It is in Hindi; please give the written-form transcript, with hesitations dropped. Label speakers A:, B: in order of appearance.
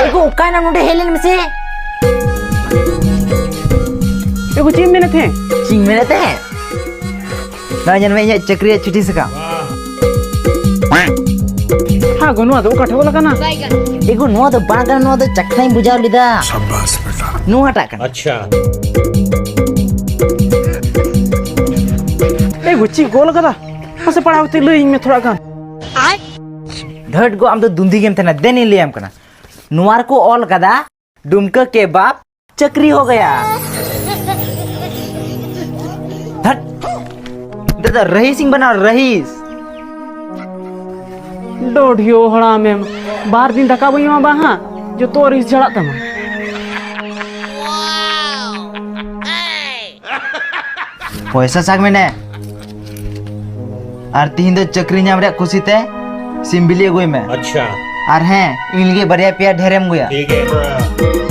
A: एगो ओका ना नोडे हेलेन में से
B: एगो चीम में थे
A: चिंग में रहते हैं ना जन में ये चक्री चिट्ठी सका
B: हाँ गो नुआ दो काठे बोला ना
A: एगो नुआ दो बागा नुआ दो चखना ही बुझाव लिदा
C: शाबाश बेटा
A: नुआ टाकन
D: अच्छा
B: एगो ची गोल कदा हसे पढ़ावते लई में थोड़ा गान
A: धट गो आम तो दुंदी गेम थे ना देनी ले आम कना नुआर को ऑल कदा डुमका के बाप चक्री हो गया धट दादा रहीसिंग बना रहीस
B: डोढ़ियो हड़ा में बार दिन धक्का बई मा बाहा जो तोर इस झड़ा तमा
A: पैसा साग में ने और तीन दो चक्री नाम रे खुशी ते सिम्बिली गोई में
D: अच्छा
A: और हैं इनके बढ़िया पिया ढेरे में गया
D: ठीक है